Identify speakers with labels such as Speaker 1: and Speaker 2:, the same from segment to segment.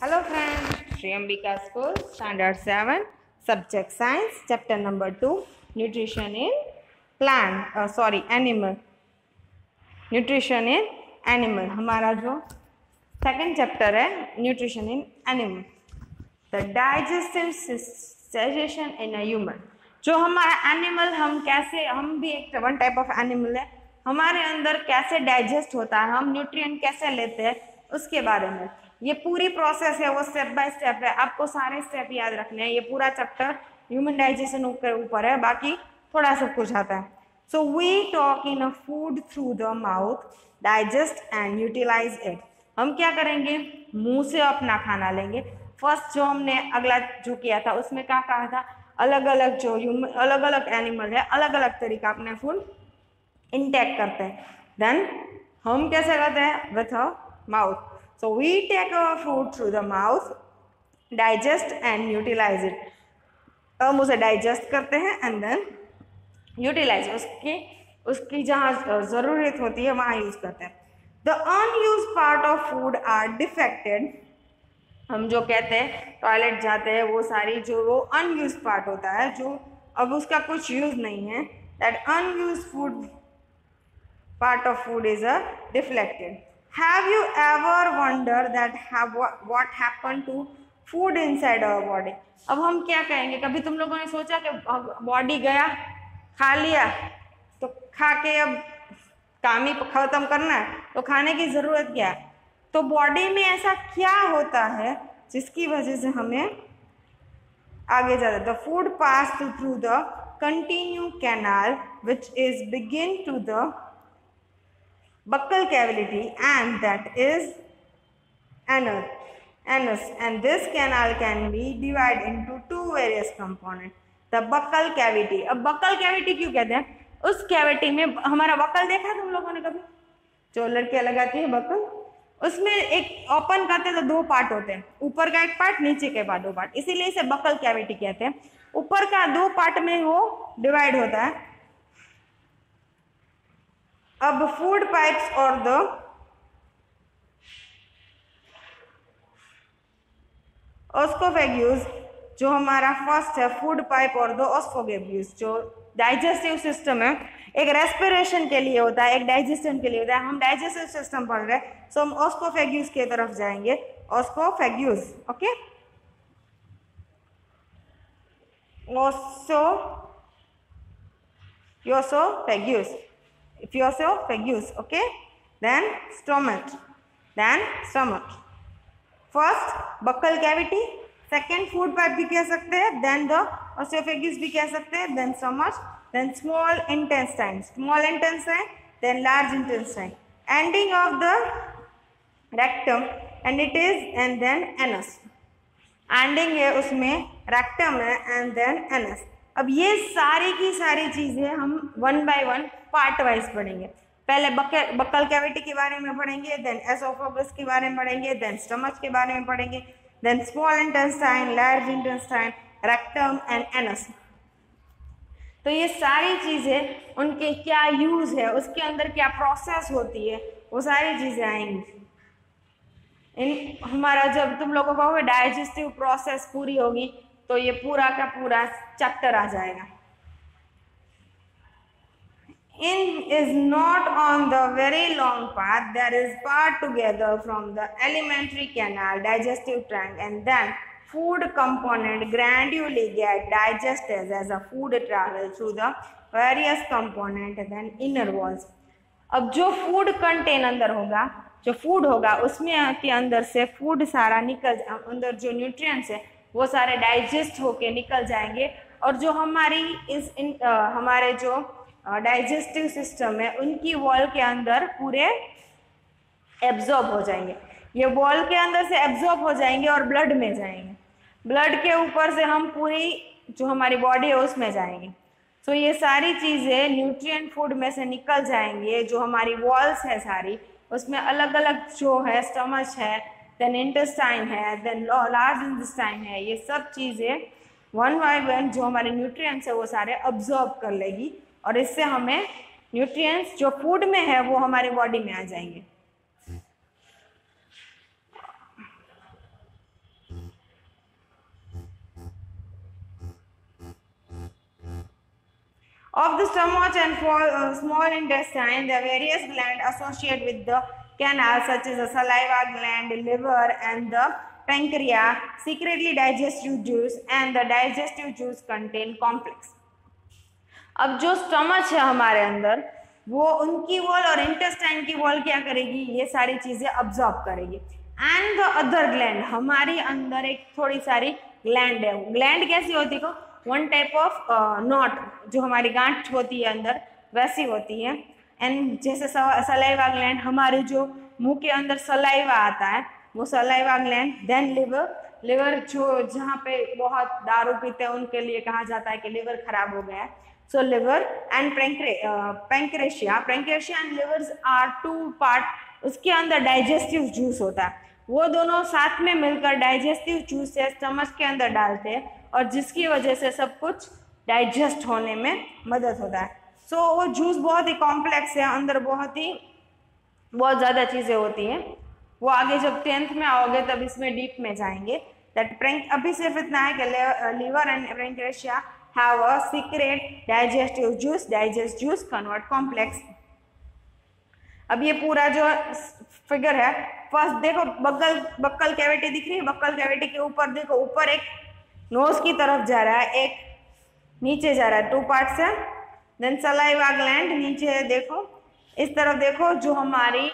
Speaker 1: Hello friends, Sri Ambika School, Standard 7, Subject Science, Chapter number 2, Nutrition in Animal. Nutrition in Animal. हमारा जो second chapter है nutrition in animal, the digestive situation in a human. जो हमारा animal, हम भी एक one type of animal है, हमारे अंदर कैसे डाइजेस्ट होता है, हम न्यूट्रिएंट कैसे लेते हैं, उसके बारे में ये पूरी प्रोसेस है, वो स्टेप बाय स्टेप है। आपको सारे स्टेप याद रखने हैं। ये पूरा चैप्टर ह्यूमन डाइजेशन के ऊपर है, बाकी थोड़ा सब कुछ आता है। So we talk in a food through the mouth, digest and utilize it. हम क्या करेंगे, मुंह से अपना खाना लेंगे। फर्स्ट जो हमने अगला जो किया था उसमें क्या कहा था, अलग अलग जो अलग अलग एनिमल है अलग अलग तरीका अपने फूड इंटेक करते हैं। देन हम कैसे करते हैं, with a mouth. So we take our food through the mouth, digest and utilize it. हम उसे डाइजेस्ट करते हैं एंड देन यूटिलाइज, उसकी जहाँ ज़रूरत होती है वहाँ यूज़ करते हैं। The unused part of food are defected. हम जो कहते हैं टॉयलेट जाते हैं, वो सारी जो वो अनयूज्ड पार्ट होता है, जो अब उसका कुछ यूज़ नहीं है, that unused food part of food is deflected. Have you ever wondered that what happened to food inside our body? अब हम क्या कहेंगे, कभी तुम लोगों ने सोचा कि बॉडी गया, खा लिया, तो खा के अब काम ही खत्म करना है, तो खाने की जरूरत क्या है? तो बॉडी में ऐसा क्या होता है जिसकी वजह से हमें आगे जाता है? The food pass through the continue canal which is begin to the buccal cavity, and that is anus, and this canal can be divided into two various components. The buccal cavity. अब buccal cavity क्यों कहते हैं? उस cavity में हमारा buckle देखा तुम लोगों ने कभी, जो लड़कियां लगाती है बकल, उसमें एक ओपन करते तो दो पार्ट होते हैं, ऊपर का एक पार्ट, नीचे के बाद दो पार्ट, इसीलिए इसे बकल कैविटी कहते हैं। ऊपर का दो पार्ट में वो डिवाइड होता है। अब फूड पाइप्स और द ऑस्कोफेग्यूस, जो हमारा फर्स्ट है फूड पाइप और द ऑस्कोफेग्यूस, जो डाइजेस्टिव सिस्टम है, एक रेस्पिरेशन के लिए होता है, एक डाइजेशन के लिए होता है। हम डाइजेस्टिव सिस्टम पढ़ रहे हैं, सो हम ऑस्कोफेग्यूस की तरफ जाएंगे। ऑस्कोफेग्यूस, okay, योसोफेग्यूस, okay, then stomach, first buccal cavity, second food pipe भी कह सकते हैं, then the esophagus भी कह सकते हैं, then stomach, then small intestine, then large intestine, ending of the rectum, and then anus, ending है उसमें rectum है and then anus। अब ये सारी की सारी चीजें हम one by one part wise पढ़ेंगे। पहले बक्कल कैविटी के बारे में पढ़ेंगे, देन एसोफेगस के बारे में पढ़ेंगे, देन स्टमच के बारे में पढ़ेंगे, then small intestine, large intestine, rectum and anus. तो ये सारी चीजें, उनके क्या यूज है, उसके अंदर क्या प्रोसेस होती है, वो सारी चीजें आएंगी। हमारा जब तुम लोगों का होगा डाइजेस्टिव प्रोसेस पूरी होगी तो ये पूरा का पूरा चैप्टर आ जाएगा। is not on the very long path, there is part together from the alimentary canal, digestive tract, and then food component gradually get digested as a food travel through the various component and then inner walls। अब जो food contain अंदर होगा, जो food होगा उसमें के अंदर से फूड सारा निकल, अंदर जो न्यूट्रिएंट्स है वो सारे डाइजेस्ट होके निकल जाएंगे, और जो हमारी हमारे जो डाइजेस्टिव सिस्टम है उनकी वॉल के अंदर पूरे एब्जॉर्ब हो जाएंगे। ये वॉल के अंदर से एब्जॉर्ब हो जाएंगे और ब्लड में जाएंगे, ब्लड के ऊपर से हम पूरी जो हमारी बॉडी है उसमें जाएंगे। सो ये सारी चीज़ें न्यूट्रिएंट फूड में से निकल जाएंगे। जो हमारी वॉल्स है सारी, उसमें अलग अलग जो है स्टमच है, देन इंटेस्टाइन है, देन लार्ज इंटेस्टाइन है, ये सब चीज़ें वन बाय वन जो हमारे न्यूट्रिएंट्स है वो सारे अब्जॉर्ब कर लेगी, और इससे हमें न्यूट्रिएंट्स जो फूड में है वो हमारी बॉडी में आ जाएंगे। of the stomach and small intestine, the various glands associated with the canal, such as the saliva gland, liver, and the pancreas, secretly digestive juice, and the digestive juice contain complex. अब जो stomach है हमारे अंदर, वो उनकी wall और intestine की wall क्या करेगी, ये सारी चीजें अब्सॉर्ब करेगी. एंड द अदर ग्लैंड, हमारी अंदर एक थोड़ी सारी ग्लैंड है. ग्लैंड कैसी होती है, वन टाइप ऑफ नॉट, जो हमारी गांठ होती है अंदर वैसी होती है. एंड जैसे सलाइवा ग्लैंड, हमारे जो मुंह के अंदर सलाइवा आता है वो सलाइवा ग्लैंड. देन लिवर जो जहाँ पे बहुत दारू पीते हैं उनके लिए कहा जाता है कि लिवर खराब हो गया है. So liver and pancreas and livers are two part. उसके अंदर डाइजेस्टिव जूस होता है, वो दोनों साथ में मिलकर डाइजेस्टिव जूस से स्टमक के अंदर डालते हैं और जिसकी वजह से सब कुछ डाइजेस्ट होने में मदद होता है. सो वो जूस बहुत ही कॉम्प्लेक्स है, अंदर बहुत ज़्यादा चीज़ें होती हैं. वो आगे जब 10th में आओगे तब इसमें डीप में जाएंगे. अभी सिर्फ इतना है कि liver and pancreas have a secret digestive juice, digest juice convert complex. अब ये पूरा जो फिगर है, फर्स्ट देखो बक्कल कैविटी दिख रही है. बक्कल कैविटी के ऊपर देखो, ऊपर एक नोज की तरफ जा रहा है, एक नीचे जा रहा है, 2 पार्ट्स है. देन सलाइवा ग्लैंड नीचे देखो, इस तरफ देखो, जो हमारी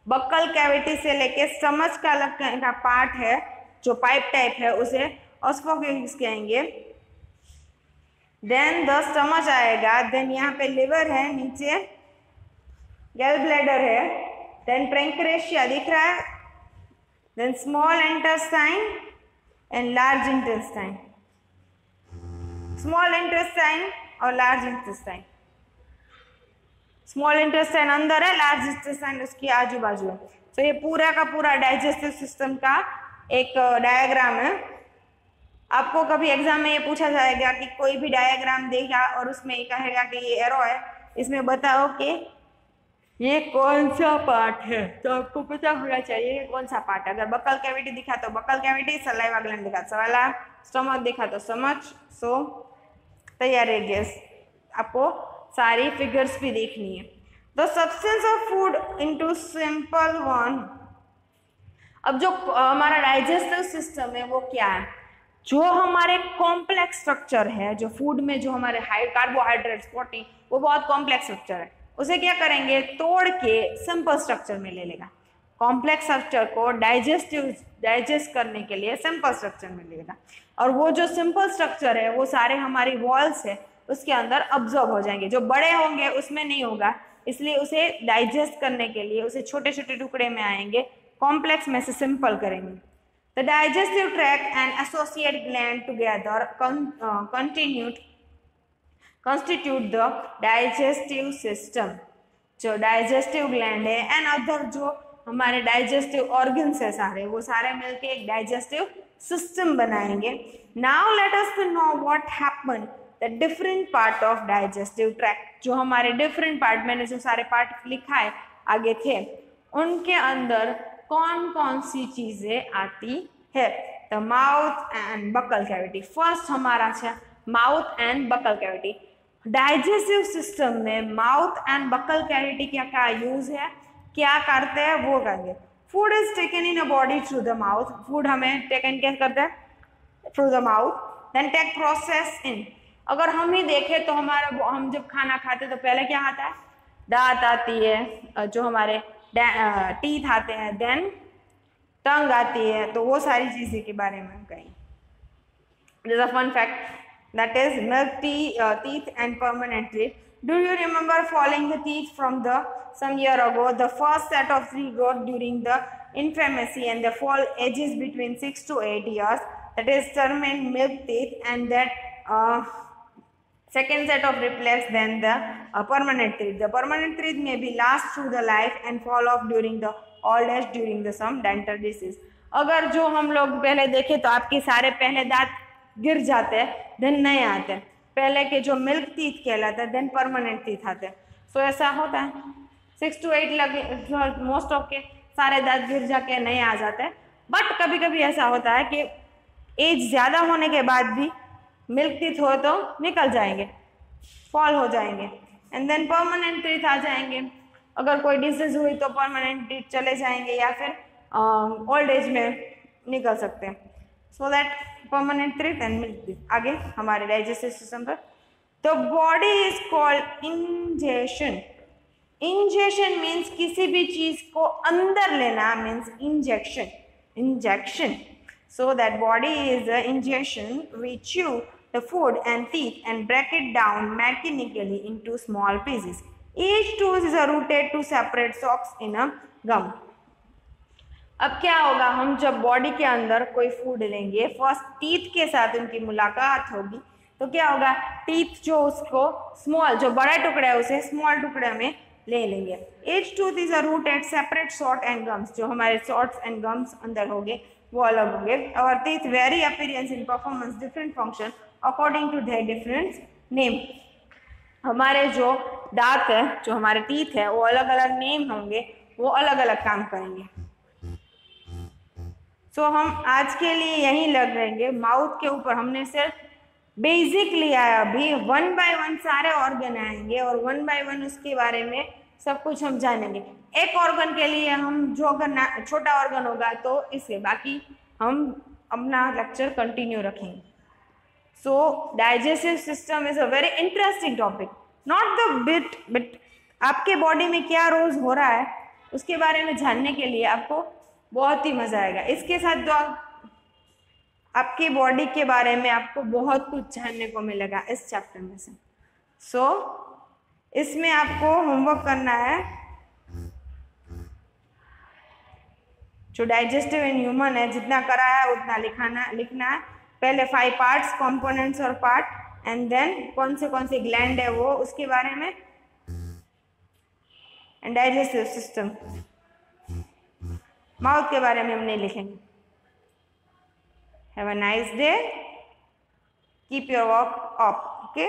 Speaker 1: बक्कल कैविटी से लेके स्टमच का अलग का पार्ट है जो पाइप टाइप है, उसे ऑस्फोगेस कहेंगे. देन द स्टमच आएगा. देन यहाँ पे लिवर है, नीचे गैल ब्लैडर है. देन पैंक्रेशिया दिख रहा है. Then small intestine and large intestine. Small intestine और लार्ज इंटेस्टाइन. स्मॉल इंटेस्टाइन अंदर है, लार्ज इंटेस्टाइन उसकी आजू बाजू है. तो ये पूरा का पूरा डाइजेस्टिव सिस्टम का एक डायग्राम है. आपको कभी एग्जाम में ये पूछा जाएगा कि कोई भी डायग्राम देगा और उसमें ये कहेगा कि ये एरो है, इसमें बताओ कि ये कौन सा पार्ट है. तो आपको पता होना चाहिए कि कौन सा पार्ट है. अगर बक्कल कैविटी दिखा तो बक्कल कैविटी, सलाइवा ग्लैंड दिखा सलाइवा, स्टमक दिखा तो स्टमच. सो तैयार है गेस. आपको सारी फिगर्स भी देखनी है. The substance of food into simple one. अब जो हमारा डाइजेस्टिव सिस्टम है वो क्या है, जो हमारे कॉम्प्लेक्स स्ट्रक्चर है, जो फूड में जो हमारे हाई कार्बोहाइड्रेट्स, प्रोटीन, वो बहुत कॉम्प्लेक्स स्ट्रक्चर है. उसे क्या करेंगे, तोड़ के सिंपल स्ट्रक्चर में ले लेगा. कॉम्प्लेक्स स्ट्रक्चर को डाइजेस्ट करने के लिए सिंपल स्ट्रक्चर में लेगा. और वो जो सिंपल स्ट्रक्चर है वो सारे हमारी वॉल्स है उसके अंदर अब्जॉर्ब हो जाएंगे. जो बड़े होंगे उसमें नहीं होगा, इसलिए उसे डाइजेस्ट करने के लिए उसे छोटे छोटे टुकड़े में आएंगे, कॉम्प्लेक्स में से सिंपल करेंगे. The digestive tract and associate gland together constitute the digestive system. जो digestive gland है and other जो हमारे digestive organs है सारे, वो सारे मिलके एक digestive system बनाएंगे. Now let us know what happened the different part of digestive tract. जो हमारे different part, मैंने जो सारे part लिखा है आगे थे, उनके अंदर कौन कौन सी चीजें आती है. The mouth and buccal cavity. First हमारा है mouth and buccal cavity. Digestive system में माउथ एंड बक्कल कैविटी क्या क्या यूज है, क्या करते हैं वो करेंगे. Food is taken in a body through the mouth. Food हमें टेकन क्या करते हैं, through the mouth. Then take process in. अगर हम ही देखें तो हम जब खाना खाते तो पहले क्या आता है, दांत आती है, जो हमारे टीथ आते हैं, देन टंग आती है. तो वो सारी चीज़ें के बारे में कहें. There's a fun fact that is milk, teeth and permanent teeth. Do you remember falling the teeth from some year ago? The first set of 3 growth during the infancy and the fall ages between 6 to 8 years. That is termed milk teeth, and that second set of replace then the permanent teeth. The permanent teeth may be last through the life and fall off during the old age during the some dental disease. अगर जो हम लोग पहले देखें तो आपके सारे पहले दांत गिर जाते हैं, देन नए आते हैं. पहले के जो मिल्क टीथ कहलाते हैं, देन परमानेंट टीथ आते हैं. सो ऐसा होता है 6 to 8 लगे, मोस्ट ऑफ के सारे दांत गिर जाके नए आ जाते हैं. बट कभी कभी ऐसा होता है कि एज ज़्यादा होने के बाद भी मिल्क टीथ हो तो निकल जाएंगे. फॉल हो जाएंगे एंड देन परमानेंट टीथ आ जाएंगे। अगर कोई डिजीज हुई तो परमानेंट टीथ चले जाएंगे या फिर ओल्ड एज में निकल सकते हैं। So that permanent teeth and milk teeth. आगे हमारे डाइजेस्टिव सिस्टम पर, the body is called ingestion. Ingestion means किसी भी चीज को अंदर लेना, means injection, injection. So that body is the ingestion. We chew the food and teeth and break it down mechanically into small pieces. Each tooth is routed to separate socks in a gum. अब क्या होगा, हम जब body के अंदर कोई food लेंगे, first teeth के साथ उनकी मुलाकात होगी, तो क्या होगा, टीथ जो उसको स्मॉल, जो बड़ा टुकड़ा है उसे स्मॉल टुकड़े में ले लेंगे। Each tooth is a rooted separate short and gums. जो हमारे सॉट्स एंड गम्स अंदर होंगे वो अलग होंगे। और teeth very appearance in performance different function according to their different name. हमारे जो दांत है, जो हमारे टीथ है, वो अलग अलग नेम होंगे, वो अलग अलग काम करेंगे। सो हम आज के लिए यहीं लग रहेंगे। माउथ के ऊपर हमने सिर्फ बेसिक लिया है, अभी 1 बाय 1 सारे ऑर्गन आएंगे और 1 बाय 1 उसके बारे में सब कुछ हम जानेंगे। एक ऑर्गन के लिए हम, जो अगर छोटा ऑर्गन होगा तो इसलिए, बाकी हम अपना लेक्चर कंटिन्यू रखेंगे। So digestive system is a very interesting topic, not the bit, but आपके बॉडी में क्या रोज हो रहा है उसके बारे में जानने के लिए आपको बहुत ही मजा आएगा। इसके साथ जो आपकी बॉडी के बारे में आपको बहुत कुछ जानने को मिलेगा इस चैप्टर में से। सो इसमें आपको होमवर्क करना है, जो डाइजेस्टिव इन ह्यूमन है, जितना करा है उतना लिखना है। पहले 5 पार्ट्स, कंपोनेंट्स और पार्ट, एंड देन कौन से ग्लैंड है वो, उसके बारे में, एंड डाइजेस्टिव सिस्टम। माउथ के बारे में हम नहीं लिखेंगे। Have a nice day, keep your work up, okay.